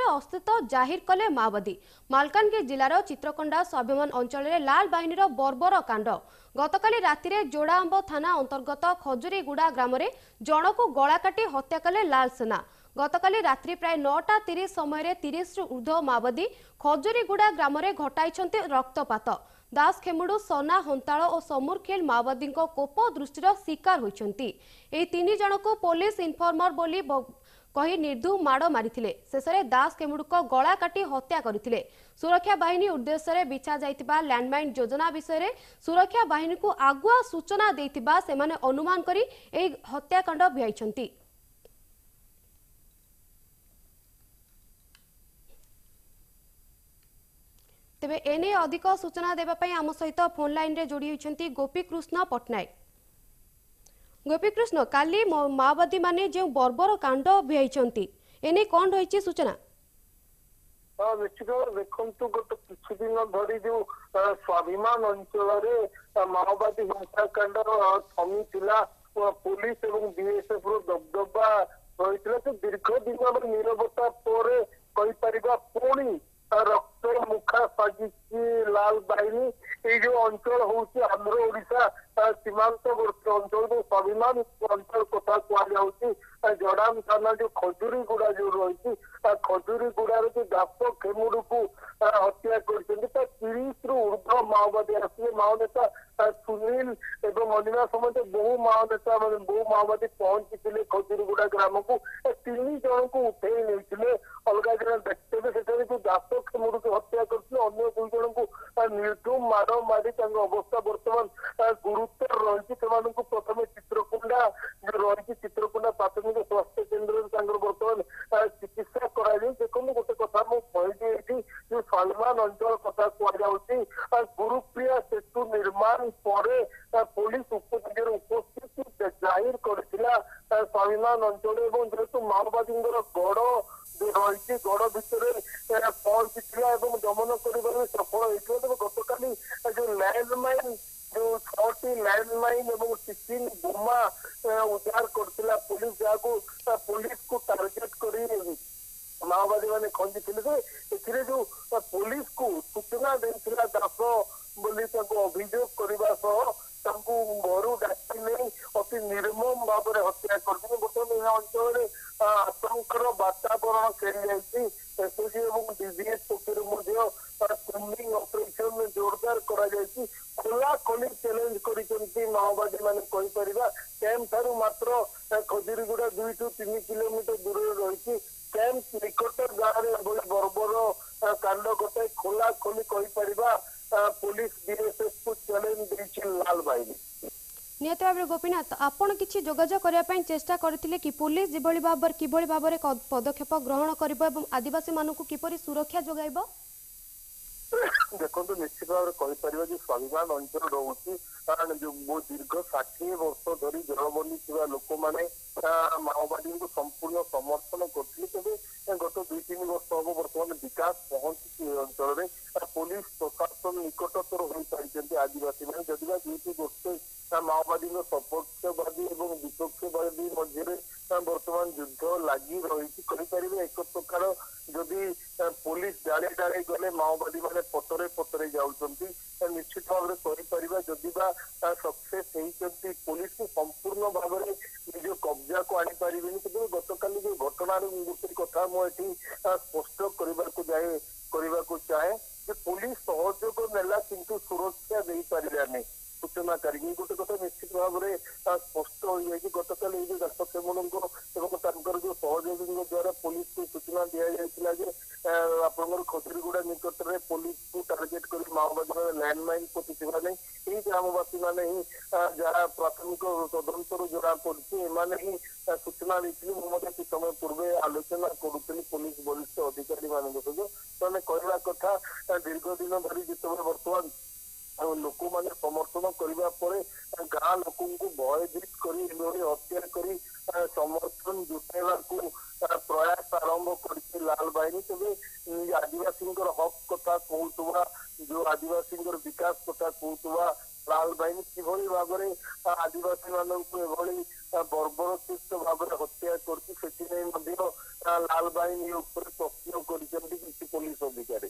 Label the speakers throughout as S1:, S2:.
S1: अस्तित्व जाहिर कले माओवादी। मालकानगिरी जिलार चित्रकोंडा स्वाभिमान अंचल लाल बाहिनीर बर्बर कांड। गतकाली राति जोड़ाअंब थाना अंतर्गत खजुरीगुड़ा ग्राम जनक गला काटी हत्या कले लाल सेना। गतकाली रात्रि प्राय 9:30 समय 30 रु ऊर्ध्व माओवादी खजुरीगुड़ा ग्राम घटाई रक्तपात। दासखेमुड़ू सना हंताल और समूरखेल माओवादी कोप दृष्टिर शिकार होती। तीन जन को पुलिस इनफर्मर बोली कही निर्धु माड़ मारी शेष में दासखेमुड़ू गला काटी हत्या करते। सुरक्षा बाहिनी उद्देश्य बिछा जाइतिबा लैंडमाइन योजना विषय में सुरक्षा बाहिनी को आगुआ सूचना देइतिबा सेमाने अनुमान करी एही हत्याकांड भियाइछंती। तेबे एने अधिक सूचना देवाई आम सहित फोन लाइन रे जोड़ी होती गोपीकृष्ण पट्टनायक। गोपीकृष्ण, काली माओवादी माने जो बर्बर कांड भियाइछंती एने कौन रही सूचना?
S2: निश्चित देखु गोटे किसी दिन धरी जो स्वाभिमान अंचल माओवादी हिंसाकांड थमी पुलिस और बीएसएफ दबदबा रही तो दीर्घ दिन नीरवता पर पुणी रक्त मुखा साजिश लाल बाहिनी ये जो अंचल हूँ आंध्र ओडिशा सीमांतवर्ती अंचल जो स्वाभिमान अंचल कथा कहुच्छी जड़ाम थाना जो खजुरीगुड़ा जो रही खजुरीगुड़ा जो दास खेमुड़ू को हत्या कर 30 रु ऊर्ध्व माओवादी आसले माओ नेता सुनील एवं अन्य समेत बहु माओ नेता बहु माओवादी पहुंची खजुरीगुड़ा ग्राम को 3 जन को उठे नहीं अलग जन देखते से जो दास खेमुड़ू को हत्या करते अन्य 2 जन को निर्धूम माड़ मारी अवस्था बर्तमान गुरुतर रही प्रथम चित्रकोंडा जो रही चित्रकोंडा प्राथमिक स्वास्थ्य केन्द्र बर्तमान चिकित्सा कराई। देखो गोटे कथा मुझे जो स्वाभिमान अंचल कथा कहुच्छी गुरुप्रिया सेतु निर्माण पर पुलिस उपस्थित जाहिर करथिला स्वाभिमान अंचल एवं जेहेतु माओवादी गढ़ जो रही गढ़ भितर पहुंची दमन कर सफल होता है। गतकाली जो लैंडमाइन जो 6टी लैंडमाइन और 16 बोमा उद्धार करथिला पुलिस जहाँ पुलिस को टार्गेट कर माओवादी मैंने खंजी थे जो पुलिस को सूचना देता दास बोली अभियोग करने घर डाकी नहीं अति निर्मम भाव में हत्या कर बर्तमान अंचल आतंकर वातावरण खेली जाती एसओजी और डीबीएस पक्ष स्ट्रिंग ऑपरेशन जोरदार कर खोला खोली चैलेंज कर माओवादी मैंने कहीपर कैंप ठारू मात्र खजुरीगुड़ा 2 to 3 किलोमीटर दूर रही कैंप निकट गाँव में बर्बर कांड घटाई खोला खोली कहीपर पुलिस बीएसएफ को चैलेंज देछि लाल बाहिनी।
S1: निहत भाव गोपीनाथ आपण किछि जोगाजोग करने चेष्टा करथिले कि पुलिस किभଳି भाବରେ पदक्षेप ग्रहण करिबो एवं आदिवासी मानकु किपरि सुरक्षा जोगाइबो?
S2: देखो निश्चित भाव कहीपर जो स्वाभिमान अंचल रोचे कारण जो दीर्घ 60 वर्ष धरी जड़बंदी थी लोक मैंने माओवादी को संपूर्ण समर्थन करते गत 2-3 वर्ष हम बर्तमान विकास पहुंची अंचल में पुलिस प्रशासन निकटतर हो पारी आदिवासी मैंने जदिवा दुईटी गोष्ठी माओवादी सपक्षवादी और विपक्षवादी मध्य बर्तमान युद्ध लगी रही कहीपर एक प्रकार जदि पुलिस डाले डाले गले माओवादी मैंने पतरे पतरे जाऊँच निश्चित भाव में कहीपर जदिवा सक्सेस होती पुलिस को संपूर्ण भाव में निज कब्जा को आनी पारे कि गतकाली जो घटनार गोटे कथा मुझे स्पष्ट करने को चाहे कि पुलिस सहयोग नेला किंतु सुरक्षा दे पारानी सूचनाकारी गोटे कथा निश्चित भाव में स्पष्ट हो जाए गतकाली जो दास खेमुड़ू जो सहयोगी द्वारा पुलिस को सूचना दि जाता आपंकर खजुरीगुड़ा निकट में पुलिस को टार्गेट कर माओवादी लैंडमाइन पोति नहीं ग्रामवासी मैंने ही जहाँ प्राथमिक तदंतर जना पड़ी ही सूचना देती मुझे समय पूर्व आलोचना करुली पुलिस वरिष्ठ अधिकारी मान सहित कहवा कथा दीर्घ दिन धरी जिते बर्तमान लोक मैंने समर्थन करने गाँ लोक भयभीत कर हत्या कर समर्थन जुटाइवा प्रयास आरंभ कर लाल बाहिनी तेज आदिवासी हक कथा कहूबा जो आदिवासी विकास कथा कहूबा लाल बाहिनी किभली भाव में आदिवासी मानक बर्बरचित भाव में हत्या कर लाल बाहिनी ଉପରେ ପ୍ରଶ୍ନ କରିଛନ୍ତି କିଛି ପୋଲିସ ଅଧିକାରୀ।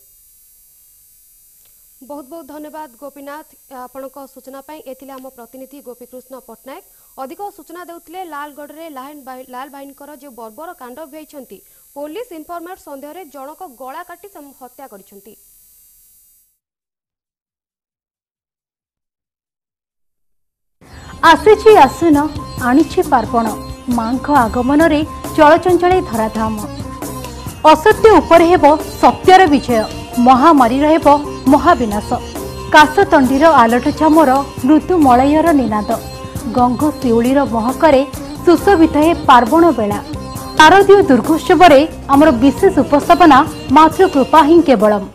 S1: बहुत बहुत धन्यवाद गोपीनाथ आपणक सूचना पाई। एथिले आम प्रतिनिधि गोपीकृष्ण पट्टनायक अधिक सूचना देउथिले लालगढ़ रे लाल बाहिनकर जो बर्बर कांड भेइछंती पुलिस इनफॉर्मेट संदेह रे जनक गला काटी हत्या करिसंती।
S3: आसेछि आसुन आनिछि पार्पण मांख आगमन रे चलचंचले धराधाम असत्य उपर हेबो सत्यर विजय महामारी रहेबो महाविनाश काशतंडीर आलट छामर मृत्यु मलयर निनाद गंग शिउलीर महकरे सुशोभित हे पार्वण बेला शारदीय दुर्गोत्सव आमर विशेष उपस्थापना मातृकृपा ही केवलम।